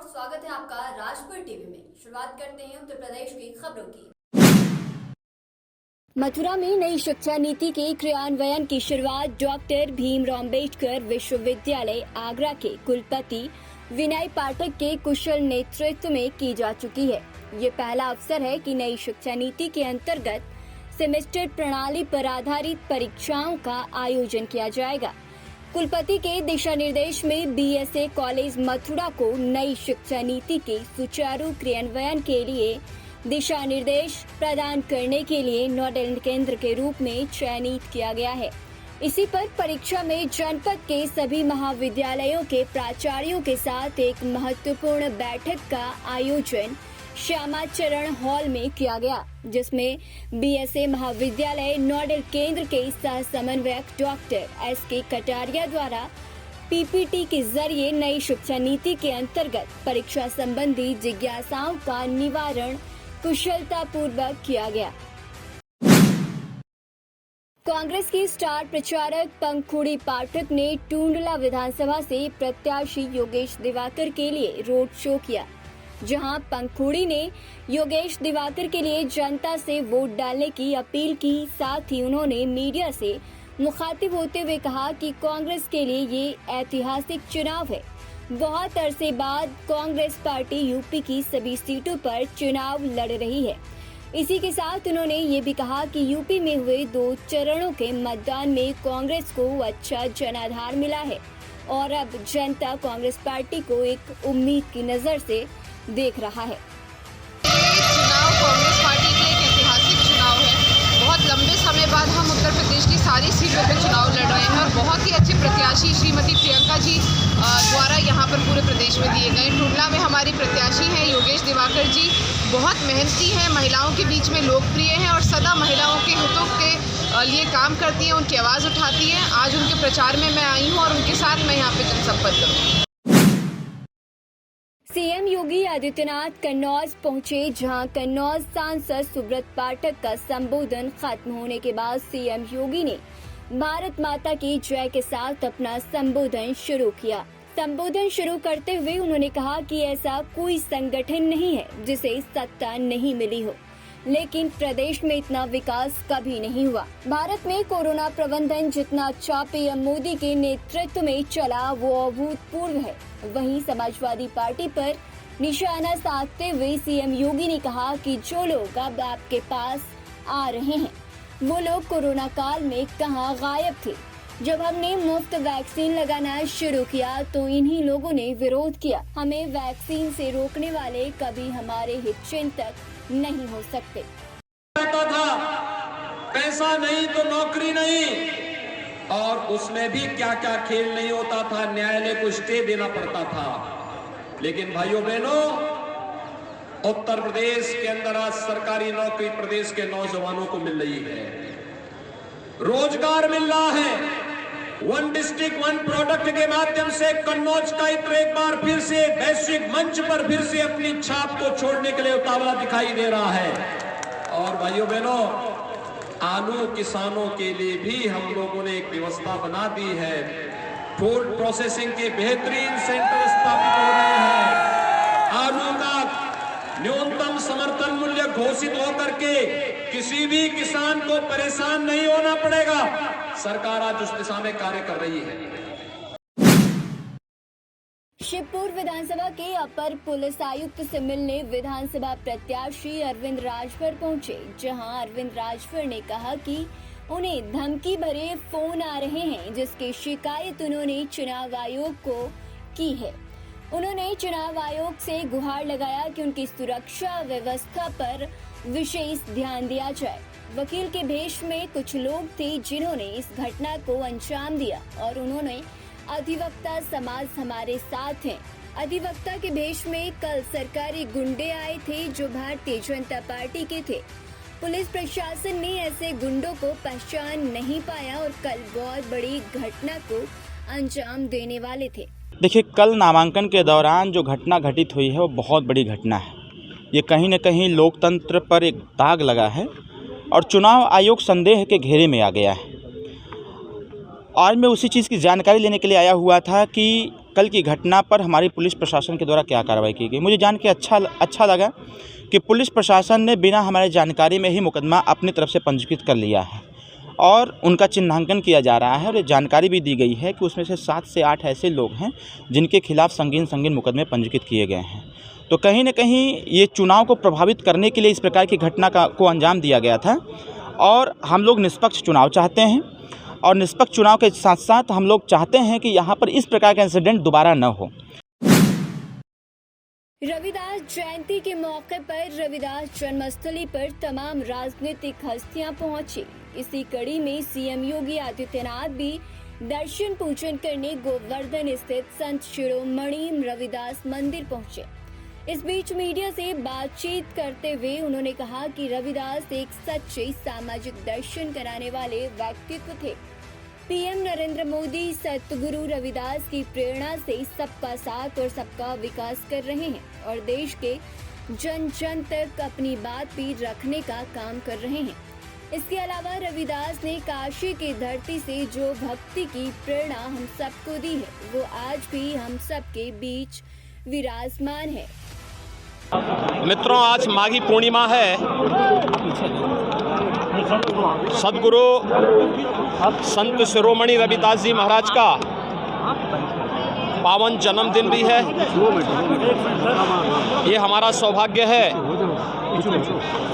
और स्वागत है आपका राजपुर टीवी में। शुरुआत करते हैं उत्तर प्रदेश की खबरों की। मथुरा में नई शिक्षा नीति के क्रियान्वयन की शुरुआत डॉक्टर भीमराव अम्बेडकर विश्वविद्यालय आगरा के कुलपति विनय पाठक के कुशल नेतृत्व में की जा चुकी है। ये पहला अवसर है कि नई शिक्षा नीति के अंतर्गत सेमेस्टर प्रणाली पर आधारित परीक्षाओं का आयोजन किया जाएगा। कुलपति के दिशा निर्देश में बीएसए कॉलेज मथुरा को नई शिक्षा नीति के सुचारू क्रियान्वयन के लिए दिशा निर्देश प्रदान करने के लिए नोडल केंद्र के रूप में चयनित किया गया है। इसी पर परीक्षा में जनपद के सभी महाविद्यालयों के प्राचार्यों के साथ एक महत्वपूर्ण बैठक का आयोजन श्यामाचरण हॉल में किया गया, जिसमें बीएसए महाविद्यालय नोडल केंद्र के सह समन्वयक डॉक्टर एसके कटारिया द्वारा पीपीटी के जरिए नई शिक्षा नीति के अंतर्गत परीक्षा संबंधी जिज्ञासाओं का निवारण कुशलता पूर्वक किया गया। कांग्रेस की स्टार प्रचारक पंखुड़ी पाठक ने टूंडला विधानसभा से प्रत्याशी योगेश दिवाकर के लिए रोड शो किया, जहां पंखुड़ी ने योगेश दिवाकर के लिए जनता से वोट डालने की अपील की। साथ ही उन्होंने मीडिया से मुखातिब होते हुए कहा कि कांग्रेस के लिए ये ऐतिहासिक चुनाव है। बहुत अरसे बाद कांग्रेस पार्टी यूपी की सभी सीटों पर चुनाव लड़ रही है। इसी के साथ उन्होंने ये भी कहा कि यूपी में हुए 2 चरणों के मतदान में कांग्रेस को अच्छा जनाधार मिला है और अब जनता कांग्रेस पार्टी को एक उम्मीद की नजर से देख रहा है। चुनाव कांग्रेस पार्टी के एक ऐतिहासिक चुनाव है। बहुत लंबे समय बाद हम उत्तर प्रदेश की सारी सीटों पर चुनाव लड़ रहे हैं और बहुत ही अच्छे प्रत्याशी श्रीमती प्रियंका जी द्वारा यहाँ पर पूरे प्रदेश में दिए गए। टूंडला में हमारी प्रत्याशी हैं योगेश दिवाकर जी, बहुत मेहनती हैं, महिलाओं के बीच में लोकप्रिय हैं और सदा महिलाओं के हितों के लिए काम करती हैं, उनकी आवाज़ उठाती हैं। आज उनके प्रचार में मैं आई हूँ और उनके साथ मैं यहाँ पे जनसंपर्क करूँगी। सीएम योगी आदित्यनाथ कन्नौज पहुंचे, जहां कन्नौज सांसद सुब्रत पाठक का संबोधन खत्म होने के बाद सीएम योगी ने भारत माता की जय के साथ अपना संबोधन शुरू किया। संबोधन शुरू करते हुए उन्होंने कहा कि ऐसा कोई संगठन नहीं है जिसे सत्ता नहीं मिली हो, लेकिन प्रदेश में इतना विकास कभी नहीं हुआ। भारत में कोरोना प्रबंधन जितना अच्छा पीएम मोदी के नेतृत्व में चला वो अभूतपूर्व है। वहीं समाजवादी पार्टी पर निशाना साधते हुए सीएम योगी ने कहा कि जो लोग अब आपके पास आ रहे हैं वो लोग कोरोना काल में कहां गायब थे। जब हमने मुफ्त वैक्सीन लगाना शुरू किया तो इन्हीं लोगों ने विरोध किया। हमें वैक्सीन से रोकने वाले कभी हमारे हितचिंतक नहीं हो सकते। था पैसा नहीं तो नौकरी नहीं, और उसमें भी क्या क्या खेल नहीं होता था, न्यायालय को स्टे देना पड़ता था। लेकिन भाइयों बहनों, उत्तर प्रदेश के अंदर आज सरकारी नौकरी प्रदेश के नौजवानों को मिल रही है, रोजगार मिल रहा है। वन डिस्ट्रिक्ट वन प्रोडक्ट के माध्यम से कन्नौज का इत्र एक बार फिर से वैश्विक मंच पर फिर से अपनी छाप को छोड़ने के लिए उतावला दिखाई दे रहा है। और भाइयों बहनों, आलू किसानों के लिए भी हम लोगों ने एक व्यवस्था बना दी है। फूड प्रोसेसिंग के बेहतरीन सेंटर स्थापित हो रहे हैं। आलू का न्यूनतम समर्थन मूल्य घोषित होकर के किसी भी किसान को परेशान नहीं होना पड़ेगा। सरकार आज उस दिशा में कार्य कर रही है। शिवपुर विधानसभा के अपर पुलिस आयुक्त से मिलने विधानसभा प्रत्याशी अरविंद राजभर पहुंचे, जहां अरविंद राजभर ने कहा कि उन्हें धमकी भरे फोन आ रहे हैं, जिसकी शिकायत उन्होंने चुनाव आयोग को की है। उन्होंने चुनाव आयोग से गुहार लगाया कि उनकी सुरक्षा व्यवस्था पर विशेष ध्यान दिया जाए। वकील के भेष में कुछ लोग थे जिन्होंने इस घटना को अंजाम दिया और उन्होंने अधिवक्ता समाज हमारे साथ हैं। अधिवक्ता के भेष में कल सरकारी गुंडे आए थे जो भारतीय जनता पार्टी के थे। पुलिस प्रशासन ने ऐसे गुंडों को पहचान नहीं पाया और कल बहुत बड़ी घटना को अंजाम देने वाले थे। देखिए, कल नामांकन के दौरान जो घटना घटित हुई है वो बहुत बड़ी घटना है। ये कहीं न कहीं लोकतंत्र पर एक दाग लगा है और चुनाव आयोग संदेह के घेरे में आ गया है। आज मैं उसी चीज़ की जानकारी लेने के लिए आया हुआ था कि कल की घटना पर हमारी पुलिस प्रशासन के द्वारा क्या कार्रवाई की गई। मुझे जान के अच्छा लगा कि पुलिस प्रशासन ने बिना हमारे जानकारी में ही मुकदमा अपनी तरफ से पंजीकृत कर लिया है और उनका चिन्हांकन किया जा रहा है और ये जानकारी भी दी गई है कि उसमें से 7 से 8 ऐसे लोग हैं जिनके खिलाफ संगीन मुकदमे पंजीकृत किए गए हैं। तो कहीं न कहीं ये चुनाव को प्रभावित करने के लिए इस प्रकार की घटना को अंजाम दिया गया था और हम लोग निष्पक्ष चुनाव चाहते हैं और निष्पक्ष चुनाव के साथ साथ हम लोग चाहते हैं कि यहाँ पर इस प्रकार का इंसिडेंट दोबारा न हो। रविदास जयंती के मौके पर रविदास जन्मस्थली पर तमाम राजनीतिक हस्तियां पहुंची। इसी कड़ी में सीएम योगी आदित्यनाथ भी दर्शन पूजन करने गोवर्धन स्थित संत शिरोमणि रविदास मंदिर पहुंचे। इस बीच मीडिया से बातचीत करते हुए उन्होंने कहा कि रविदास एक सच्चे सामाजिक दर्शन कराने वाले व्यक्तित्व थे। पीएम नरेंद्र मोदी सतगुरु रविदास की प्रेरणा से सबका साथ और सबका विकास कर रहे हैं और देश के जन जन तक अपनी बात भी रखने का काम कर रहे हैं। इसके अलावा रविदास ने काशी की धरती से जो भक्ति की प्रेरणा हम सबको दी है वो आज भी हम सबके बीच विराजमान है। मित्रों, आज माघी पूर्णिमा है। सदगुरु संत शिरोमणि रविदास जी महाराज का पावन जन्मदिन भी है। ये हमारा सौभाग्य है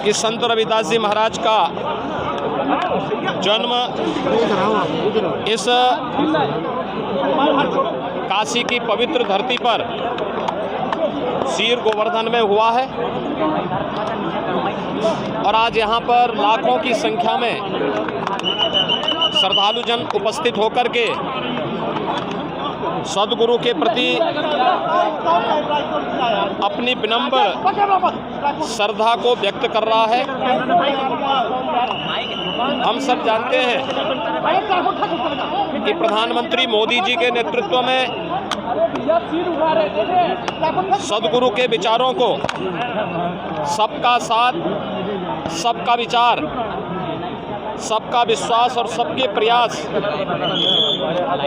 कि संत रविदास जी महाराज का जन्म इस काशी की पवित्र धरती पर शीर गोवर्धन में हुआ है और आज यहाँ पर लाखों की संख्या में श्रद्धालु जन उपस्थित होकर के सदगुरु के प्रति अपनी विनम्र श्रद्धा को व्यक्त कर रहा है। हम सब जानते हैं कि प्रधानमंत्री मोदी जी के नेतृत्व में सदगुरु के विचारों को सबका साथ, सबका विचार, सबका विश्वास और सबके प्रयास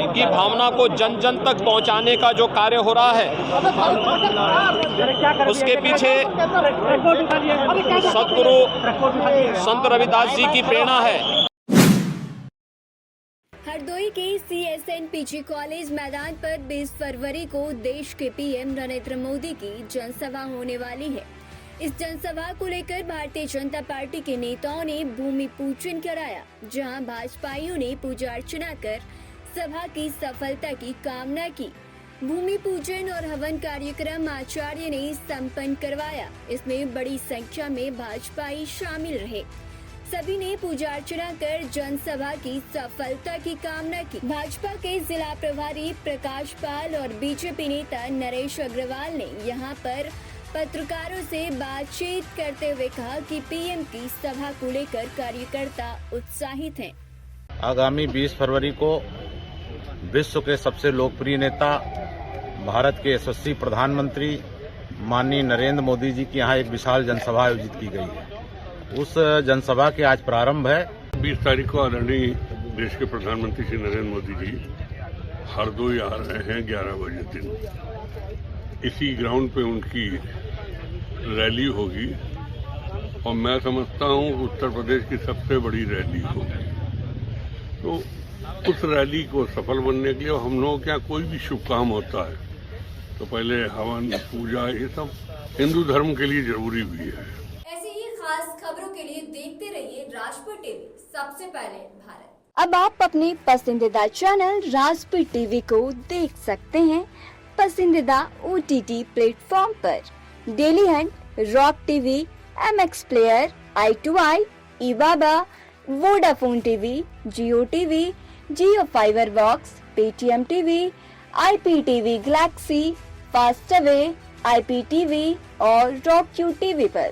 की भावना को जन जन तक पहुंचाने का जो कार्य हो रहा है उसके पीछे सदगुरु संत रविदास जी की प्रेरणा है। हरदोई के CSNPG कॉलेज मैदान पर 20 फरवरी को देश के पीएम नरेंद्र मोदी की जनसभा होने वाली है। इस जनसभा को लेकर भारतीय जनता पार्टी के नेताओं ने भूमि पूजन कराया, जहां भाजपाइयों ने पूजा अर्चना कर सभा की सफलता की कामना की। भूमि पूजन और हवन कार्यक्रम आचार्य ने संपन्न करवाया। इसमें बड़ी संख्या में भाजपाई शामिल रहे। सभी ने पूजा अर्चना कर जनसभा की सफलता की कामना की। भाजपा के जिला प्रभारी प्रकाश पाल और बीजेपी नेता नरेश अग्रवाल ने यहां पर पत्रकारों से बातचीत करते हुए कहा कि पीएम की सभा को लेकर कार्यकर्ता उत्साहित हैं। आगामी 20 फरवरी को विश्व के सबसे लोकप्रिय नेता, भारत के यशस्वी प्रधानमंत्री माननीय नरेंद्र मोदी जी की यहाँ एक विशाल जनसभा आयोजित की गई है। उस जनसभा के आज प्रारंभ है। 20 तारीख को आदरणीय देश के प्रधानमंत्री श्री नरेंद्र मोदी जी हरदोई आ रहे हैं 11 बजे दिन। इसी ग्राउंड पे उनकी रैली होगी और मैं समझता हूँ उत्तर प्रदेश की सबसे बड़ी रैली होगी। तो उस रैली को सफल बनने के लिए हम लोगों के यहाँ कोई भी शुभ काम होता है तो पहले हवन, पूजा, ये सब हिंदू धर्म के लिए जरूरी भी है। ऐसी ही खास खबरों के लिए देखते रहिए राजपुर टीवी, सबसे पहले भारत। अब आप अपने पसंदीदा चैनल राजपुर टीवी को देख सकते हैं पसंदीदा OTT प्लेटफॉर्म पर। Dailyhunt, Rock TV, MX प्लेयर, i2i, इबाबा, Vodafone TV, Jio TV, Jio Fiber box, Paytm TV, IPTV Galaxy, Fastway, IPTV और रॉक टीवी पर।